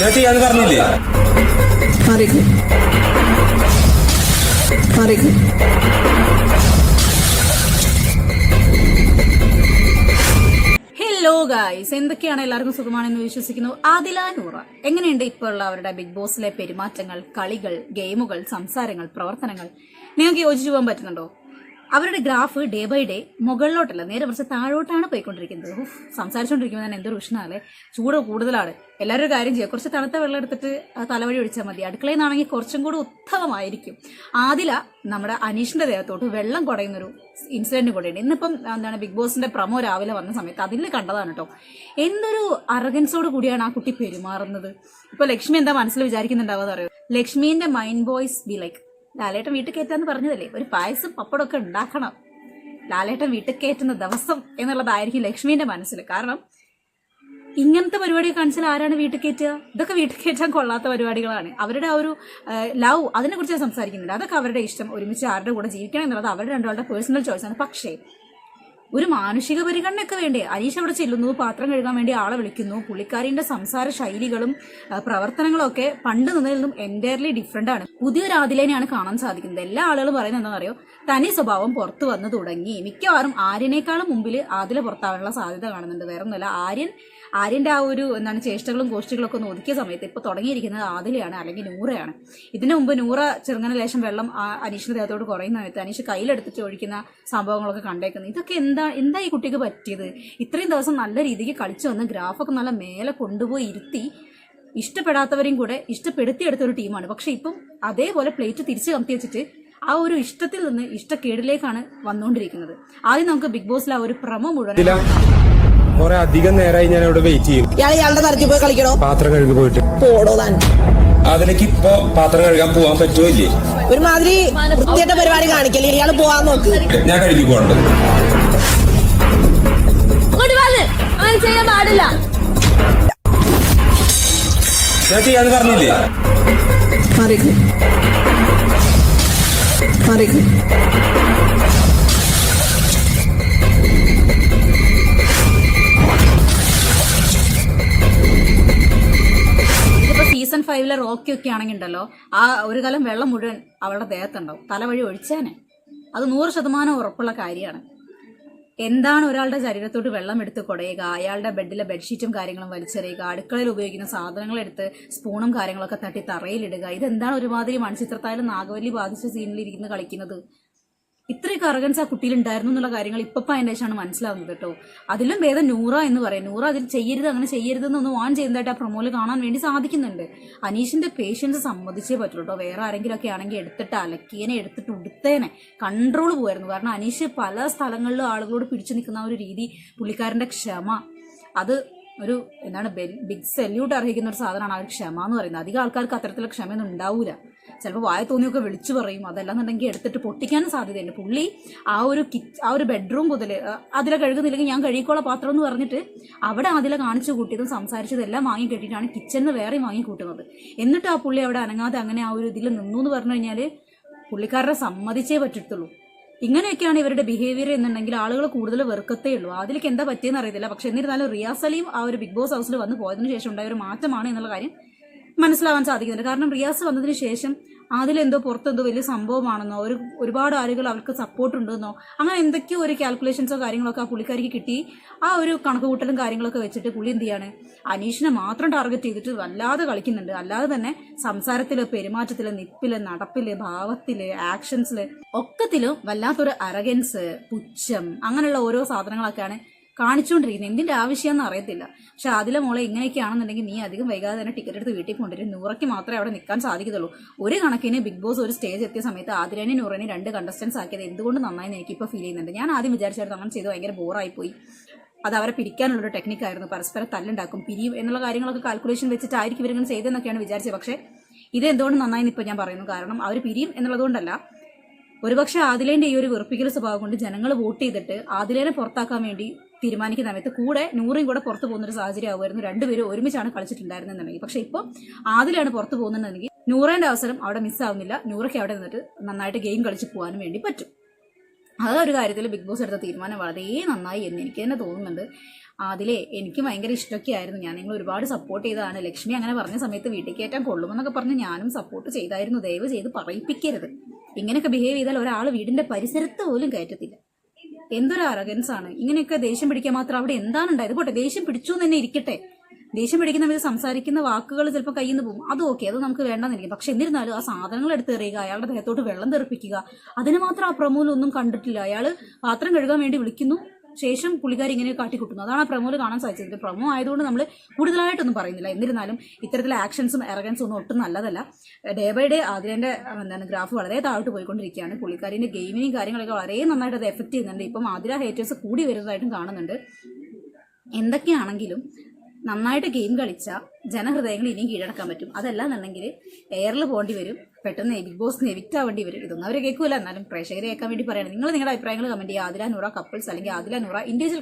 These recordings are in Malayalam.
ഞാൻ ചെയ്യാന്ന് പറഞ്ഞില്ലേ? ഹലോ ഗായ്സ്, എന്തൊക്കെയാണ് എല്ലാവർക്കും സുഖമാണെന്ന് വിശ്വസിക്കുന്നു. ആദില നൂറ എങ്ങനെയുണ്ട് ഇപ്പോൾ ഉള്ള അവരുടെ ബിഗ് ബോസിലെ പെരുമാറ്റങ്ങൾ, കളികൾ, ഗെയിമുകൾ, സംസാരങ്ങൾ, പ്രവർത്തനങ്ങൾ നിങ്ങൾക്ക് യോജിച്ചു പോകാൻ പറ്റുന്നുണ്ടോ? അവരുടെ ഗ്രാഫ് ഡേ ബൈ ഡേ മുകളിലോട്ടല്ല, നേരെ കുറച്ച് താഴോട്ടാണ് പോയിക്കൊണ്ടിരിക്കുന്നത്. സംസാരിച്ചുകൊണ്ടിരിക്കുമ്പോൾ തന്നെ എന്തൊരു ഉഷ്ണാല്ലേ, ചൂട് കൂടുതലാണ്. എല്ലാവരും ഒരു കാര്യം ചെയ്യുക, കുറച്ച് തണുത്ത വെള്ളം എടുത്തിട്ട് തലവഴി ഒഴിച്ചാൽ മതി. അടുക്കളയിൽ നിന്നാണെങ്കിൽ കുറച്ചും കൂടി ഉത്തമമായിരിക്കും. ആദില നമ്മുടെ അനീഷിന്റെ ദേഹത്തോട്ട് വെള്ളം കുടയുന്നൊരു ഇൻസിഡന്റ് കൂടെയുണ്ട്. ഇന്നിപ്പം എന്താണ് ബിഗ് ബോസിന്റെ പ്രമോ രാവിലെ വന്ന സമയത്ത് അതിൽ കണ്ടതാണ് കേട്ടോ. എന്തൊരു അറഗൻസോട് കൂടിയാണ് ആ കുട്ടി പെരുമാറുന്നത്. ഇപ്പൊ ലക്ഷ്മി എന്താ മനസ്സിൽ വിചാരിക്കുന്നുണ്ടാവാന്ന് അറിയോ? ലക്ഷ്മീന്റെ മൈൻഡ് വോയിസ് ബി ലൈക്ക്, ലാലേട്ടൻ വീട്ടിൽ കയറ്റാന്ന് പറഞ്ഞതല്ലേ, ഒരു പായസം പപ്പടമൊക്കെ ഉണ്ടാക്കണം ലാലേട്ടൻ വീട്ടിൽ കയറ്റുന്ന ദിവസം എന്നുള്ളതായിരിക്കും ലക്ഷ്മീന്റെ മനസ്സിൽ. കാരണം ഇങ്ങനത്തെ പരിപാടി കാണിച്ചാൽ ആരാണ് വീട്ടിൽ കയറ്റുക? ഇതൊക്കെ വീട്ടിൽ കയറ്റാൻ കൊള്ളാത്ത പരിപാടികളാണ്. അവരുടെ ആ ഒരു ലവ്, അതിനെ കുറിച്ച് സംസാരിക്കുന്നില്ല. അതൊക്കെ അവരുടെ ഇഷ്ടം, ഒരുമിച്ച് ആരുടെ കൂടെ ജീവിക്കണം എന്നുള്ളത് അവരുടെ രണ്ടാളുടെ പേഴ്സണൽ ചോയ്സാണ്. പക്ഷേ ഒരു മാനുഷിക പരിഗണനയൊക്കെ വേണ്ടേ? അനീഷ് അവിടെ ചെല്ലുന്നു, പാത്രം കഴുകാൻ വേണ്ടി ആളെ വിളിക്കുന്നു. പുള്ളിക്കാരിന്റെ സംസാര ശൈലികളും പ്രവർത്തനങ്ങളും ഒക്കെ പണ്ട് നിന്നതിൽ നിന്നും എൻറ്റയർലി ഡിഫറെന്റ് ആണ്. പുതിയൊരു ആദിലേനെയാണ് കാണാൻ സാധിക്കുന്നത്. എല്ലാ ആളുകളും പറയുന്നത് എന്താണെന്നറിയോ? തനി സ്വഭാവം പുറത്തു വന്നു തുടങ്ങി. മിക്കവാറും ആര്യനേക്കാളും മുമ്പിൽ ആദില പുറത്താവാനുള്ള സാധ്യത കാണുന്നുണ്ട്. വേറെ ഒന്നുമല്ല, ആര്യന്റെ ആ ഒരു ചേഷ്ടകളും ഗോഷ്ഠികളും ഒക്കെ ഒന്ന് ഒതുക്കിയ സമയത്ത് ഇപ്പൊ തുടങ്ങിയിരിക്കുന്നത് ആദിലയാണ്, അല്ലെങ്കിൽ നൂറയാണ്. ഇതിനു മുമ്പ് നൂറ ചെറുങ്ങനെ ലേശം വെള്ളം അനീഷിന്റെ ദേഹത്തോട് കുറയുന്ന സമയത്ത് അനീഷ് കയ്യിലെടുത്തിട്ട് ഒഴിക്കുന്ന സംഭവങ്ങളൊക്കെ കണ്ടേക്കുന്നത്. ഇതൊക്കെ എന്താ ഈ കുട്ടിക്ക് പറ്റിയത്? ഇത്രയും ദിവസം നല്ല രീതിക്ക് കളിച്ചു വന്ന് ഗ്രാഫൊക്കെ നല്ല മേലെ കൊണ്ടുപോയി ഇരുത്തി ഇഷ്ടപ്പെടാത്തവരെയും കൂടെ ഇഷ്ടപ്പെടുത്തിയെടുത്ത ഒരു ടീമാണ്. പക്ഷെ ഇപ്പം അതേപോലെ പ്ലേറ്റ് തിരിച്ചു കമത്തി വെച്ചിട്ട് ആ ഒരു ഇഷ്ടത്തിൽ നിന്ന് ഇഷ്ടക്കേടിലേക്കാണ് വന്നുകൊണ്ടിരിക്കുന്നത്. ആദ്യം നമുക്ക് ബിഗ് ബോസിൽ ആ ഒരു പ്രമോ മുഴുവൻ കുറെ അധികം നേരമായി ഞാൻ ഇവിടെ വെയിറ്റ് ചെയ്യും. ഇയാളുടെ തരത്തിൽ പോയി കളിക്കണോ? പാത്രം കഴുകി പോയിട്ട് പോടോ താൻ. അതിലേക്ക് ഇപ്പൊ പാത്രം കഴുകാൻ പോവാൻ പറ്റുമോ ഇല്ലേ? ഒരുമാതിരി വൃത്തിയായിട്ട പരിപാടി കാണിക്കല്ലേ. ഇയാള് പോവാൻ നോക്ക്. ഞാൻ കഴുകി പോകണ്ട്. ചെയ്യാൻ പാടില്ല. ഞാൻ ചെയ്യാന്ന് പറഞ്ഞില്ലേ? സീസൺ 5 റോക്കി ഒക്കെ ആണെങ്കിൽ ഉണ്ടല്ലോ, ആ ഒരു കാലം വെള്ളം മുഴുവൻ അവളുടെ ദേഹത്തുണ്ടാവും. തലവഴി ഒഴിച്ചാനെ അത് 100% ഉറപ്പുള്ള കാര്യമാണ്. എന്താണ് ഒരാളുടെ ശരീരത്തോട്ട് വെള്ളം എടുത്ത് കുടയുക, അയാളുടെ ബെഡിലെ ബെഡ്ഷീറ്റും കാര്യങ്ങളും വലിച്ചെറിയുക, അടുക്കളയിൽ ഉപയോഗിക്കുന്ന സാധനങ്ങളെടുത്ത് സ്പൂണും കാര്യങ്ങളൊക്കെ തട്ടി തറയിലിടുക, ഇതെന്താണ് ഒരുമാതിരി മൺചിത്രത്തായാലും നാഗവല്ലി ബാധിച്ച സീനിൽ ഇരുന്ന് കളിക്കുന്നത്? ഇത്രയൊക്കെ അറഗൻസ് ആ കുട്ടിയിൽ ഉണ്ടായിരുന്നു എന്നുള്ള കാര്യങ്ങൾ ഇപ്പം അതിൻ്റെ ശേഷമാണ് മനസ്സിലാവുന്നത് കേട്ടോ. അതിലും ഭേദം നൂറ എന്ന് പറയും. നൂറ അതിൽ ചെയ്യരുത്, അങ്ങനെ ചെയ്യരുത് എന്നൊന്ന് വാൺ ചെയ്യുന്നതായിട്ട് ആ പ്രൊമോയിൽ കാണാൻ വേണ്ടി സാധിക്കുന്നുണ്ട്. അനീഷിന്റെ പേഷ്യൻസ് സമ്മതിച്ചേ പറ്റുള്ളൂ കേട്ടോ. വേറെ ആരെങ്കിലും ഒക്കെ ആണെങ്കിൽ എടുത്തിട്ട് അലക്കിയനെ, എടുത്തിട്ട് ഉടുത്തേനെ, കൺട്രോൾ പോയായിരുന്നു. കാരണം അനീഷ് പല സ്ഥലങ്ങളിലും ആളുകളോട് പിടിച്ചു നിൽക്കുന്ന ഒരു രീതി, പുള്ളിക്കാരന്റെ ക്ഷമ, അത് ഒരു ബിഗ് സല്യൂട്ട് അർഹിക്കുന്ന ഒരു സാധനമാണ് ആ ഒരു ക്ഷമ എന്ന് പറയുന്നത്. അധികം ആൾക്കാർക്ക് അത്തരത്തിലുള്ള ക്ഷമയൊന്നും ഉണ്ടാവൂല. ചിലപ്പോൾ വായ തോന്നിയൊക്കെ വിളിച്ചു പറയും. അതല്ലാന്നുണ്ടെങ്കിൽ എടുത്തിട്ട് പൊട്ടിക്കാനും സാധ്യതയുണ്ട്. പുള്ളി ആ ഒരു ബെഡ്റൂം മുതൽ അതിലെ കഴുകുന്നില്ലെങ്കിൽ ഞാൻ കഴുകിക്കോളാം പാത്രം എന്ന് പറഞ്ഞിട്ട് അവിടെ അതിലെ കാണിച്ചു കൂട്ടിയതും സംസാരിച്ചതും എല്ലാം വാങ്ങി കെട്ടിയിട്ടാണ് കിച്ചണിന് വേറെ വാങ്ങി കൂട്ടുന്നത്. എന്നിട്ട് ആ പുള്ളി അവിടെ അനങ്ങാതെ അങ്ങനെ ആ ഒരു ഇതിൽ നിന്നു എന്ന് പറഞ്ഞു കഴിഞ്ഞാൽ പുള്ളിക്കാരുടെ സമ്മതിച്ചേ പറ്റത്തുള്ളൂ. ഇങ്ങനെയൊക്കെയാണ് ഇവരുടെ ബിഹേവിയർ എന്നുണ്ടെങ്കിൽ ആളുകൾ കൂടുതൽ വെറുക്കത്തേ ഉള്ളൂ. അതിലേക്ക് എന്താ പറ്റിയെന്ന് അറിയത്തില്ല. പക്ഷെ എന്നിരുന്നാലും റിയാസ് അലിയും ആ ഒരു ബിഗ് ബോസ് ഹൗസിൽ വന്ന് പോയതിനു ശേഷം ഉണ്ടായ ഒരു മാറ്റമാണ് എന്നുള്ള കാര്യം മനസ്സിലാവാൻ സാധിക്കുന്നുണ്ട്. കാരണം റിയാസ് വന്നതിന് ശേഷം അതിലെന്തോ പുറത്തെന്തോ വലിയ സംഭവമാണെന്നോ, ഒരുപാട് ആളുകൾ അവർക്ക് സപ്പോർട്ട് ഉണ്ടെന്നോ, അങ്ങനെ എന്തൊക്കെയോ ഒരു കാൽക്കുലേഷൻസോ കാര്യങ്ങളൊക്കെ ആ പുള്ളിക്കാരിക്ക് കിട്ടി. ആ ഒരു കണക്കുകൂട്ടലും കാര്യങ്ങളൊക്കെ വെച്ചിട്ട് പുള്ളി എന്ത് ചെയ്യാണ്, അനീഷിനെ മാത്രം ടാർഗറ്റ് ചെയ്തിട്ട് വല്ലാതെ കളിക്കുന്നുണ്ട്. അല്ലാതെ തന്നെ സംസാരത്തില്, പെരുമാറ്റത്തില്, നിപ്പില്, നടപ്പില്, ഭാവത്തില്, ആക്ഷൻസില് ഒക്കത്തിലും വല്ലാത്തൊരു അറഗൻസ്, പുച്ഛം, അങ്ങനെയുള്ള ഓരോ സാധനങ്ങളൊക്കെയാണ് കാണിച്ചുകൊണ്ടിരിക്കുന്നത്. എന്തിന്റെ ആവശ്യമെന്ന് അറിയത്തില്ല. പക്ഷെ അതിലെ മോളെ ഇങ്ങനെയൊക്കെയാണെന്നുണ്ടെങ്കിൽ നീ അധികം വൈകാതെ തന്നെ ടിക്കറ്റ് എടുത്ത് വീട്ടിൽ കൊണ്ടുവരും. നൂറയ്ക്ക് മാത്രമേ അവിടെ നിൽക്കാൻ സാധിക്കത്തുള്ളൂ. ഒരു കണക്കിന് ബിഗ് ബോസ് ഒരു സ്റ്റേജ് എത്തിയ സമയത്ത് ആതിരേനെ നൂറനെ 2 കണ്ടസ്റ്റൻസ് ആക്കിയത് എന്തുകൊണ്ട് നന്നായി എനിക്കിപ്പോൾ ഫീൽ ചെയ്യുന്നുണ്ട്. ഞാൻ ആദ്യം വിചാരിച്ചായിരുന്നു അങ്ങനെ ചെയ്ത് ഭയങ്കര ബോറായിപ്പോയി, അത് അവരെ പിരിക്കാനുള്ളൊരു ടെക്നിക്കായിരുന്നു, പരസ്പരം തല്ലുണ്ടാക്കും, പിരിയും എന്നുള്ള കാര്യങ്ങളൊക്കെ കാൽക്കുലേഷൻ വെച്ചിട്ടായിരിക്കും ഇവരിങ്ങനെ ചെയ്തതെന്നൊക്കെയാണ് വിചാരിച്ചത്. പക്ഷേ ഇത് എന്തുകൊണ്ട് നന്നായി ഇപ്പോൾ ഞാൻ പറയുന്നു. കാരണം അവർ പിരിയും എന്നുള്ളതുകൊണ്ടല്ല, ഒരുപക്ഷെ ആദിലേന്റെ ഈ ഒരു വെറുപ്പിക്കൽ സ്വഭാവം കൊണ്ട് ജനങ്ങൾ വോട്ട് ചെയ്തിട്ട് ആദിലേനെ പുറത്താക്കാൻ വേണ്ടി തീരുമാനിക്കുന്ന സമയത്ത് കൂടെ നൂറയും കൂടെ പുറത്തു പോകുന്നൊരു സാഹചര്യം ആവുമായിരുന്നു. രണ്ടുപേരും ഒരുമിച്ചാണ് കളിച്ചിട്ടുണ്ടായിരുന്നെന്നുണ്ടെങ്കിൽ. പക്ഷെ ഇപ്പോൾ ആദിലാണ് പുറത്തു പോകുന്നുണ്ടെങ്കിൽ നൂറേന്റെ അവസരം അവിടെ മിസ്സാവുന്നില്ല. നൂറയ്ക്ക് അവിടെ നിന്നിട്ട് നന്നായിട്ട് ഗെയിം കളിച്ച് പോകാനും വേണ്ടി പറ്റും. ആ ഒരു കാര്യത്തിൽ ബിഗ് ബോസ് എടുത്ത തീരുമാനം വളരെ നന്നായി എന്ന് എനിക്ക് തന്നെ തോന്നുന്നുണ്ട്. അതിലെ എനിക്ക് ഭയങ്കര ഇഷ്ടമൊക്കെ ആയിരുന്നു. ഞാൻ നിങ്ങൾ ഒരുപാട് സപ്പോർട്ട് ചെയ്തതാണ്. ലക്ഷ്മി അങ്ങനെ പറഞ്ഞ സമയത്ത് വീട്ടിൽ കയറ്റാൻ കൊള്ളുമെന്നൊക്കെ പറഞ്ഞ് ഞാനും സപ്പോർട്ട് ചെയ്തായിരുന്നു. ദയവ് ചെയ്ത് പറയിപ്പിക്കരുത്. ഇങ്ങനെയൊക്കെ ബിഹേവ് ചെയ്താൽ ഒരാൾ വീടിന്റെ പരിസരത്ത് പോലും കയറ്റത്തില്ല. എന്തൊരു അറഗൻസ് ആണ്. ഇങ്ങനെയൊക്കെ ദേഷ്യം പിടിക്കാൻ മാത്രം അവിടെ എന്താണ് ഉണ്ടായത്? പോട്ടെ, ദേഷ്യം പിടിച്ചു എന്ന് തന്നെ ഇരിക്കട്ടെ. ദേഷ്യം പിടിക്കുന്ന വിധം സംസാരിക്കുന്ന വാക്കുകൾ ചിലപ്പോൾ കയ്യിൽ നിന്ന് പോകും, അത് ഓക്കെ, അത് നമുക്ക് വേണ്ടെന്നിരിക്കും. പക്ഷെ എന്നിരുന്നാലും ആ സാധനങ്ങൾ എടുത്ത് എറിയുക, അയാളുടെ ദേഹത്തോട്ട് വെള്ളം തെറിപ്പിക്കുക, അതിന് മാത്രം ആ പ്രമോലൊന്നും കണ്ടിട്ടില്ല. അയാൾ പാത്രം കഴുകാൻ വേണ്ടി വിളിക്കുന്നു, ശേഷം പുള്ളിക്കാരി ഇങ്ങനെ കാട്ടിക്കൂട്ടുന്നു. അതാണ് ആ പ്രമോല് കാണാൻ സാധിച്ചത്. പ്രമോ ആയതുകൊണ്ട് നമ്മൾ കൂടുതലായിട്ടൊന്നും പറയുന്നില്ല. എന്നിരുന്നാലും ഇത്തരത്തിലെ ആക്ഷൻസും എറഗൻസും ഒന്നും ഒട്ടും നല്ലതല്ല. ഡേ ബൈ ഡേ അതിൻ്റെ ഗ്രാഫ് വളരെ താഴോട്ട് പോയിക്കൊണ്ടിരിക്കുകയാണ്. പുള്ളിക്കാരിൻ്റെ ഗെയിമിനെയും കാര്യങ്ങളൊക്കെ വളരെ നന്നായിട്ട് അത് എഫക്റ്റ് ചെയ്യുന്നുണ്ട്. ഇപ്പം ആതിര ഹേറ്റേഴ്സ് കൂടി വരുന്നതായിട്ടും കാണുന്നുണ്ട്. എന്തൊക്കെയാണെങ്കിലും നന്നായിട്ട് ഗെയിം കളിച്ചാൽ ജനഹൃദയങ്ങൾ ഇനിയും കീഴടക്കാൻ പറ്റും. അതല്ല എന്നുണ്ടെങ്കിൽ എയറിൽ പോകേണ്ടി വരും, പെട്ടെന്ന് ബിഗ് ബോസിന് എവിക്റ്റ് ആവേണ്ടി വരും. ഇതൊന്നും അവർ കേൾക്കൂല. എന്നാലും പ്രേക്ഷകരെ കേൾക്കാൻ വേണ്ടി പറയണം. നിങ്ങൾ നിങ്ങളുടെ അഭിപ്രായങ്ങൾ കമന്റ് ചെയ്യുക. ആദില നൂറ കപ്പിൾസ് അല്ലെങ്കിൽ ആദില നൂറ ഇൻഡിവിജ്വൽ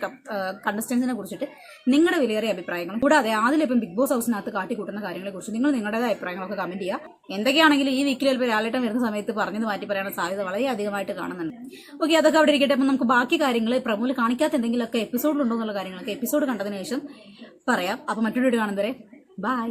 കണ്ടസ്റ്റൻസിനെ കുറിച്ചിട്ട് നിങ്ങളുടെ വിലയേറിയ അഭിപ്രായങ്ങളും കൂടാതെ ആദിലിപ്പം ബിഗ് ബോസ് ഹൗസിനകത്ത് കാട്ടിക്കൂട്ടുന്ന കാര്യങ്ങളെ കുറിച്ച് നിങ്ങൾ നിങ്ങളുടേതായ അഭിപ്രായങ്ങളൊക്കെ കമന്റ് ചെയ്യുക. എന്തൊക്കെയാണെങ്കിലും ഈ വീക്കിൽ ചിലപ്പോൾ ലാലേട്ടൻ വരുന്ന സമയത്ത് പറഞ്ഞത് മാറ്റി പറയാനുള്ള സാധ്യത വളരെ അധികമായിട്ട് കാണുന്നുണ്ട്. ഓക്കെ, അതൊക്കെ അവിടെ ഇരിക്കട്ടെ. അപ്പം നമുക്ക് ബാക്കി കാര്യങ്ങൾ പ്രമോല് കാണിക്കാത്ത എന്തെങ്കിലുമൊക്കെ എപ്പിസോഡിലുണ്ടോ എന്നുള്ള കാര്യങ്ങളൊക്കെ എപ്പിസോഡ് കണ്ടതിന് ശേഷം പറയാം. അപ്പം മറ്റൊരു വീഡിയോ കാണുന്നവരെ ബൈ.